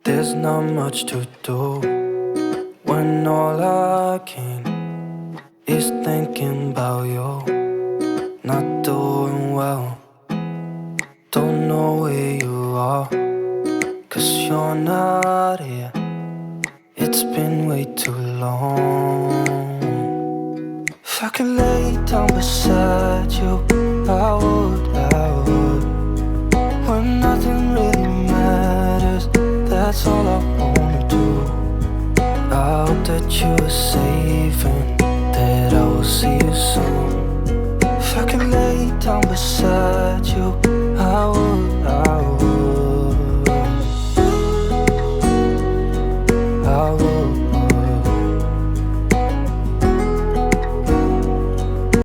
There's not much to do when all I can is thinking about you. Not doing well, don't know where you are, 'cause you're not here. It's been way too long. If I could lay down beside you, I would, when nothing really matters, that's all I wanna do. I hope that you are safe and that I will see you soon. If I could lay down beside you,